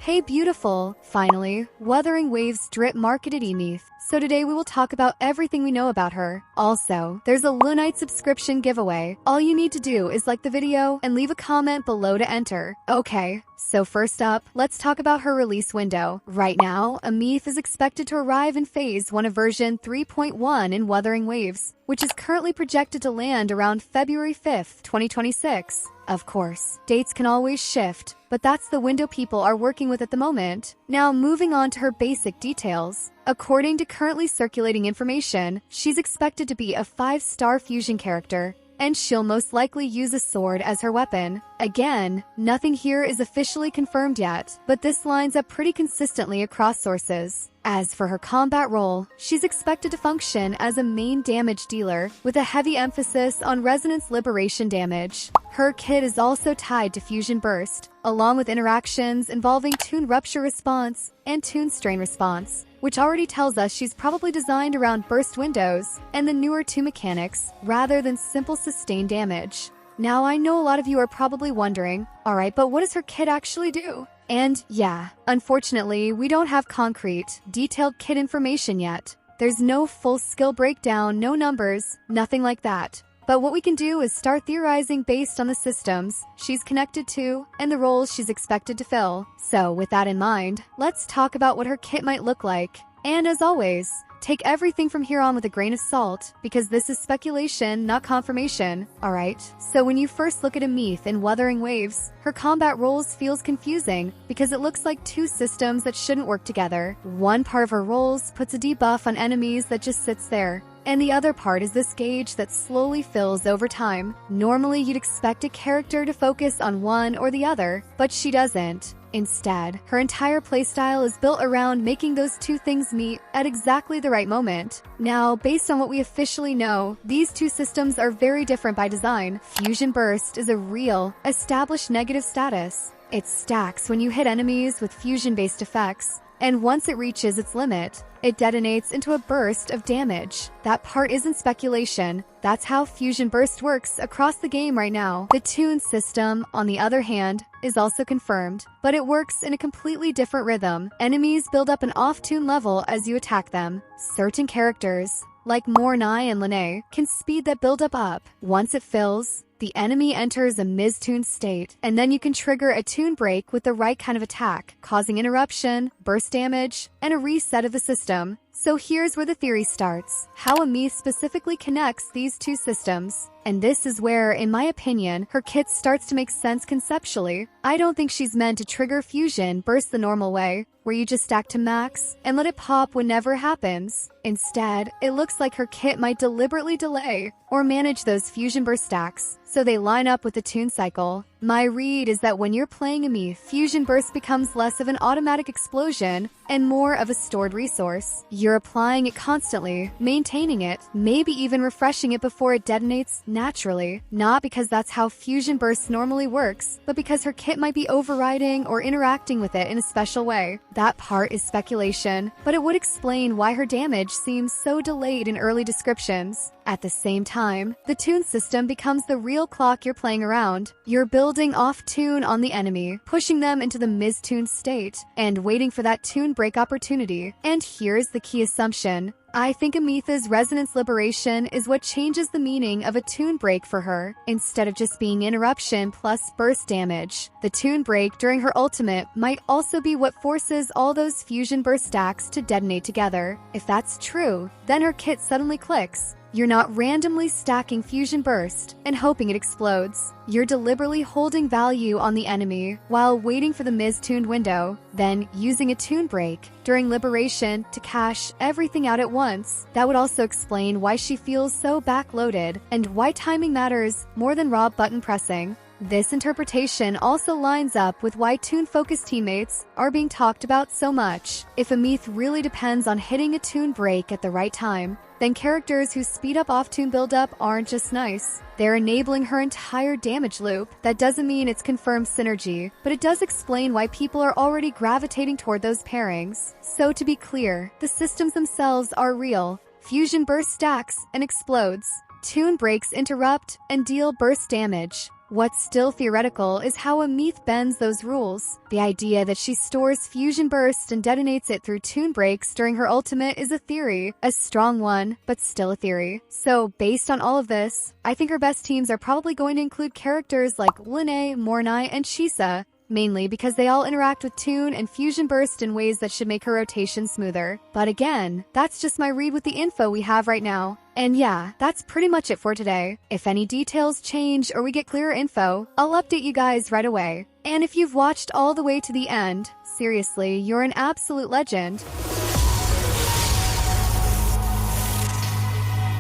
Hey beautiful! Finally, Wuthering Waves drip marketed Aemeath. So today we will talk about everything we know about her. Also, there's a Lunite subscription giveaway. All you need to do is like the video and leave a comment below to enter. Okay, so first up, let's talk about her release window. Right now, Ameath is expected to arrive in Phase 1 of version 3.1 in Wuthering Waves, which is currently projected to land around February 5th, 2026. Of course, dates can always shift, but that's the window people are working with at the moment. Now moving on to her basic details. According to currently circulating information, she's expected to be a 5-star fusion character, and she'll most likely use a sword as her weapon. Again, nothing here is officially confirmed yet, but this lines up pretty consistently across sources. As for her combat role, she's expected to function as a main damage dealer with a heavy emphasis on resonance liberation damage. Her kit is also tied to Fusion Burst, along with interactions involving Tune Rupture response and Tune Strain response, which already tells us she's probably designed around burst windows and the newer 2 mechanics rather than simple sustained damage. Now I know a lot of you are probably wondering, alright, but what does her kit actually do? And yeah, unfortunately, we don't have concrete, detailed kit information yet. There's no full skill breakdown, no numbers, nothing like that. But what we can do is start theorizing based on the systems she's connected to and the roles she's expected to fill. So with that in mind, let's talk about what her kit might look like. And as always, take everything from here on with a grain of salt, because this is speculation, not confirmation, alright? So when you first look at Ameath in Wuthering Waves, her combat roles feels confusing because it looks like 2 systems that shouldn't work together. One part of her roles puts a debuff on enemies that just sits there, and the other part is this gauge that slowly fills over time. Normally you'd expect a character to focus on one or the other, but she doesn't. Instead, her entire playstyle is built around making those 2 things meet at exactly the right moment. Now, based on what we officially know, these 2 systems are very different by design. Fusion Burst is a real, established negative status. It stacks when you hit enemies with fusion-based effects, and once it reaches its limit, it detonates into a burst of damage. That part isn't speculation. That's how Fusion Burst works across the game right now. The Tune system, on the other hand, is also confirmed, but it works in a completely different rhythm. Enemies build up an off-tune level as you attack them. Certain characters, like Mornai and Lene, can speed that build-up up. Once it fills, the enemy enters a mis-tuned state, and then you can trigger a tune break with the right kind of attack, causing interruption, burst damage, and a reset of the system. So here's where the theory starts: how Ameath specifically connects these 2 systems. And this is where, in my opinion, her kit starts to make sense conceptually. I don't think she's meant to trigger Fusion Burst the normal way, where you just stack to max and let it pop whenever it happens. Instead, it looks like her kit might deliberately delay or manage those Fusion Burst stacks so they line up with the tune cycle. My read is that when you're playing Ameath, Fusion Burst becomes less of an automatic explosion and more of a stored resource. You're applying it constantly, maintaining it, maybe even refreshing it before it detonates naturally. Not because that's how Fusion Burst normally works, but because her kit might be overriding or interacting with it in a special way. That part is speculation, but it would explain why her damage seems so delayed in early descriptions. At the same time, the tune system becomes the real clock you're playing around. You're building off tune on the enemy, pushing them into the mis-tuned state, and waiting for that tune break opportunity. And here's the key assumption. I think Ameath's resonance liberation is what changes the meaning of a tune break for her. Instead of just being interruption plus burst damage, the tune break during her ultimate might also be what forces all those fusion burst stacks to detonate together. If that's true, then her kit suddenly clicks. You're not randomly stacking Fusion Burst and hoping it explodes. You're deliberately holding value on the enemy while waiting for the mis-tuned window, then using a tune break during liberation to cash everything out at once. That would also explain why she feels so backloaded and why timing matters more than raw button pressing. This interpretation also lines up with why tune-focused teammates are being talked about so much. If Ameath really depends on hitting a tune break at the right time, then characters who speed up off-tune build-up aren't just nice. They're enabling her entire damage loop. That doesn't mean it's confirmed synergy, but it does explain why people are already gravitating toward those pairings. So to be clear, the systems themselves are real. Fusion Burst stacks and explodes. Tune breaks interrupt and deal burst damage. What's still theoretical is how Ameath bends those rules. The idea that she stores Fusion Burst and detonates it through tune breaks during her ultimate is a theory, a strong one, but still a theory. So, based on all of this, I think her best teams are probably going to include characters like Linne, Mornai, and Shisa, mainly because they all interact with Tune and Fusion Burst in ways that should make her rotation smoother. But again, that's just my read with the info we have right now. And yeah, that's pretty much it for today. If any details change or we get clearer info, I'll update you guys right away. And if you've watched all the way to the end, seriously, you're an absolute legend.